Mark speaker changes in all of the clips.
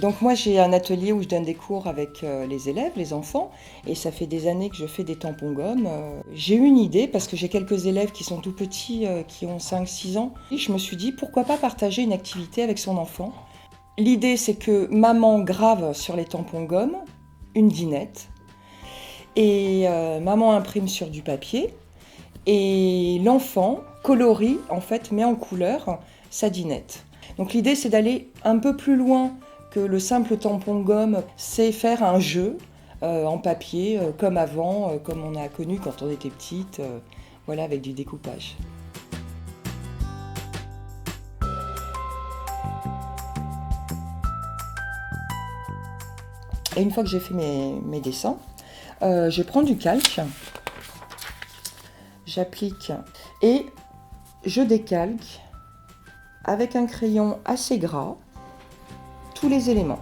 Speaker 1: Donc moi j'ai un atelier où je donne des cours avec les élèves, les enfants, et ça fait des années que je fais des tampons gomme. J'ai eu une idée parce que j'ai quelques élèves qui sont tout petits, qui ont 5-6 ans. Et je me suis dit pourquoi pas partager une activité avec son enfant. L'idée c'est que maman grave sur les tampons gomme une dinette et maman imprime sur du papier et l'enfant colorie, en fait met en couleur sa dinette. Donc l'idée c'est d'aller un peu plus loin que le simple tampon gomme, c'est faire un jeu en papier comme avant, comme on a connu quand on était petite, voilà, avec du découpage. Et une fois que j'ai fait mes dessins, je prends du calque, j'applique et je décalque avec un crayon assez gras tous les éléments.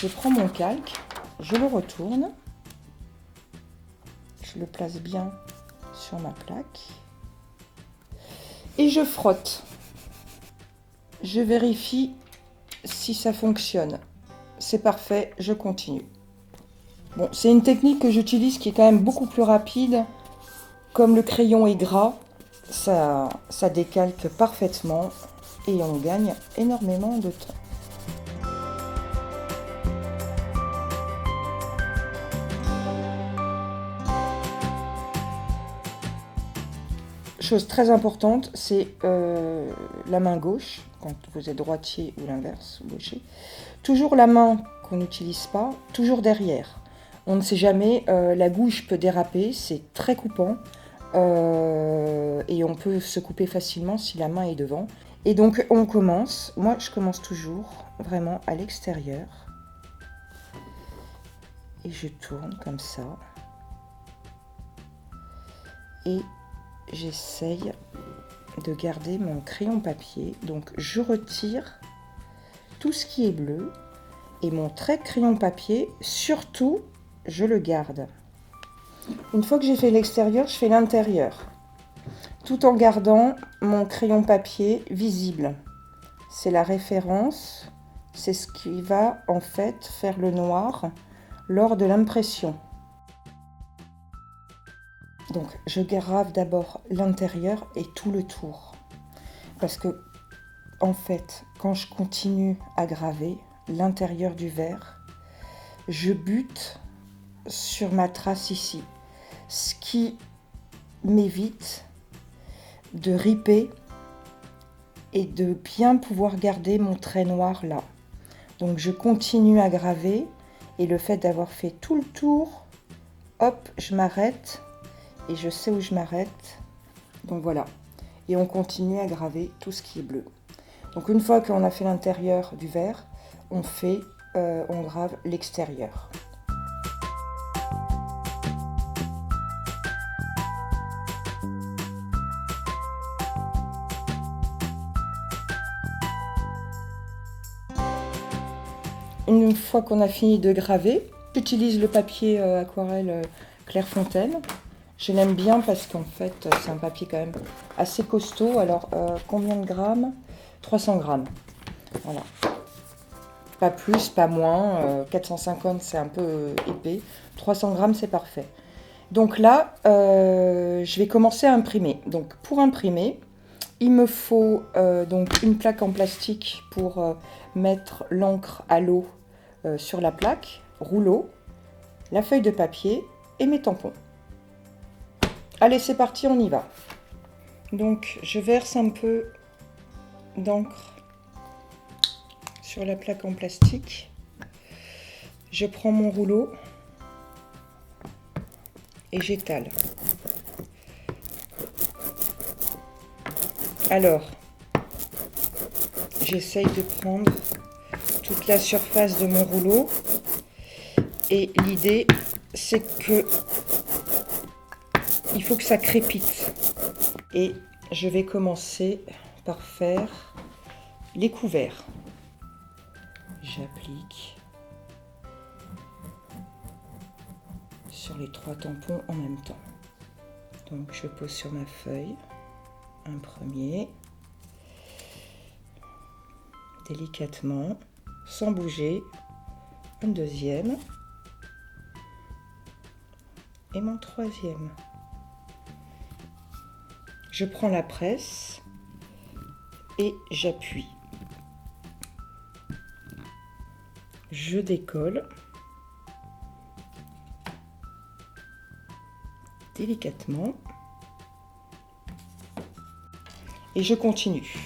Speaker 1: Je prends mon calque, je le retourne, je le place bien sur ma plaque et je frotte. Je vérifie si ça fonctionne. C'est parfait, je continue. Bon, c'est une technique que j'utilise qui est quand même beaucoup plus rapide. Comme le crayon est gras, ça décalque parfaitement et on gagne énormément de temps. Chose très importante, c'est la main gauche, quand vous êtes droitier ou l'inverse, gaucher. Toujours la main qu'on n'utilise pas, toujours derrière. On ne sait jamais, la gouge peut déraper, c'est très coupant et on peut se couper facilement si la main est devant. Et donc on commence, moi je commence toujours vraiment à l'extérieur et je tourne comme ça et j'essaye de garder mon crayon papier. Donc je retire tout ce qui est bleu et mon trait de crayon papier, surtout, je le garde. Une fois que j'ai fait l'extérieur, je fais l'intérieur, tout en gardant mon crayon papier visible. C'est la référence, c'est ce qui va en fait faire le noir lors de l'impression. Donc je grave d'abord l'intérieur et tout le tour. Parce que en fait, quand je continue à graver l'intérieur du verre, je bute sur ma trace ici. Ce qui m'évite de riper et de bien pouvoir garder mon trait noir là. Donc je continue à graver et le fait d'avoir fait tout le tour, hop, je m'arrête et je sais où je m'arrête. Donc voilà. Et on continue à graver tout ce qui est bleu. Donc une fois qu'on a fait l'intérieur du verre, on grave l'extérieur. Une fois qu'on a fini de graver, j'utilise le papier aquarelle Clairefontaine. Je l'aime bien parce qu'en fait, c'est un papier quand même assez costaud. Alors, combien de grammes? 300 grammes. Voilà. Pas plus, pas moins. 450, c'est un peu épais. 300 grammes, c'est parfait. Donc là, je vais commencer à imprimer. Donc, pour imprimer, il me faut donc une plaque en plastique pour mettre l'encre à l'eau sur la plaque, rouleau, la feuille de papier et mes tampons. Allez, c'est parti, on y va. Donc, je verse un peu d'encre sur la plaque en plastique. Je prends mon rouleau et j'étale. Alors, j'essaye de prendre toute la surface de mon rouleau et l'idée c'est que il faut que ça crépite et je vais commencer par faire les couverts. J'applique sur les 3 tampons en même temps. Donc je pose sur ma feuille un premier, délicatement, sans bouger, un deuxième et mon troisième. Je prends la presse et j'appuie. Je décolle délicatement et je continue.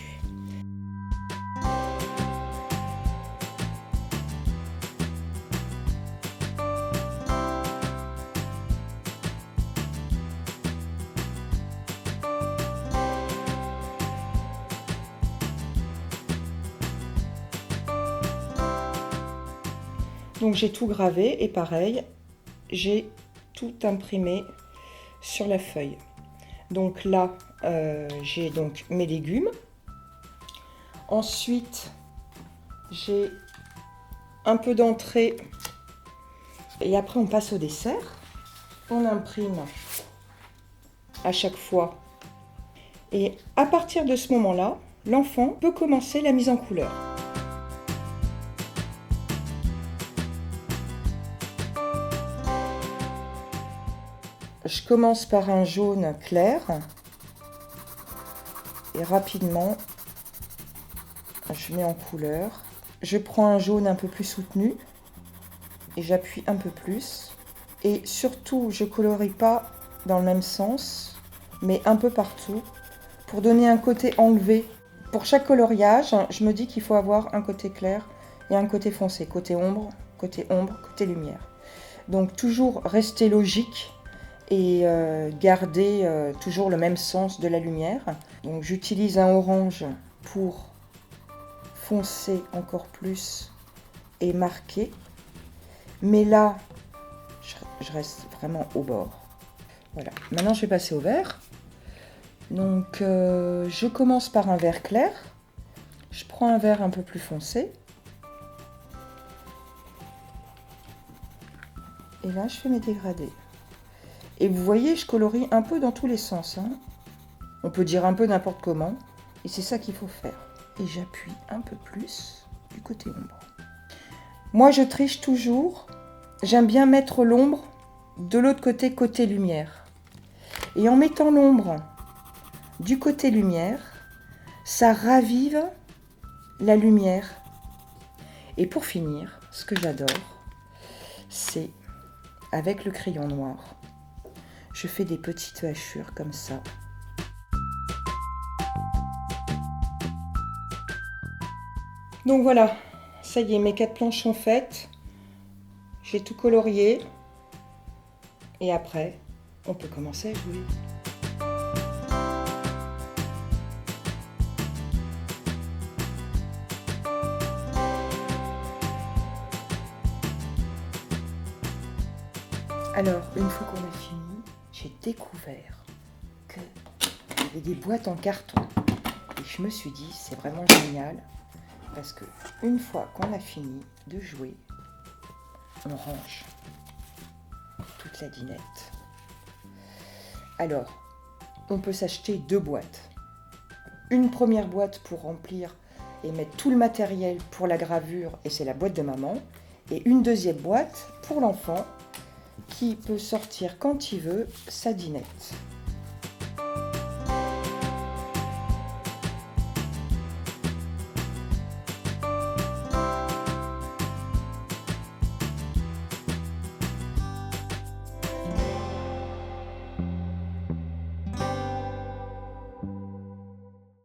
Speaker 1: Donc j'ai tout gravé et pareil, j'ai tout imprimé sur la feuille. Donc là, j'ai donc mes légumes. Ensuite, j'ai un peu d'entrée. Et après, on passe au dessert. On imprime à chaque fois. Et à partir de ce moment-là, l'enfant peut commencer la mise en couleur. Je commence par un jaune clair et rapidement je mets en couleur. Je prends un jaune un peu plus soutenu et j'appuie un peu plus. Et surtout, je colorie pas dans le même sens, mais un peu partout pour donner un côté enlevé. Pour chaque coloriage, je me dis qu'il faut avoir un côté clair et un côté foncé, côté ombre, côté lumière. Donc toujours rester logique et garder toujours le même sens de la lumière. Donc j'utilise un orange pour foncer encore plus et marquer. Mais là, je reste vraiment au bord. Voilà. Maintenant, je vais passer au vert. Donc, je commence par un vert clair. Je prends un vert un peu plus foncé. Et là, je fais mes dégradés. Et vous voyez, je colorie un peu dans tous les sens. Hein. On peut dire un peu n'importe comment. Et c'est ça qu'il faut faire. Et j'appuie un peu plus du côté ombre. Moi, je triche toujours. J'aime bien mettre l'ombre de l'autre côté, côté lumière. Et en mettant l'ombre du côté lumière, ça ravive la lumière. Et pour finir, ce que j'adore, c'est avec le crayon noir. Je fais des petites hachures comme ça. Donc voilà, ça y est, mes 4 planches sont faites. J'ai tout colorié. Et après, on peut commencer à jouer. Alors, une fois qu'on a fini, j'ai découvert qu'il y avait des boîtes en carton. Et je me suis dit, c'est vraiment génial. Parce que une fois qu'on a fini de jouer, on range toute la dinette. Alors, on peut s'acheter 2 boîtes. Une première boîte pour remplir et mettre tout le matériel pour la gravure, et c'est la boîte de maman. Et une deuxième boîte pour l'enfant qui peut sortir quand il veut sa dinette.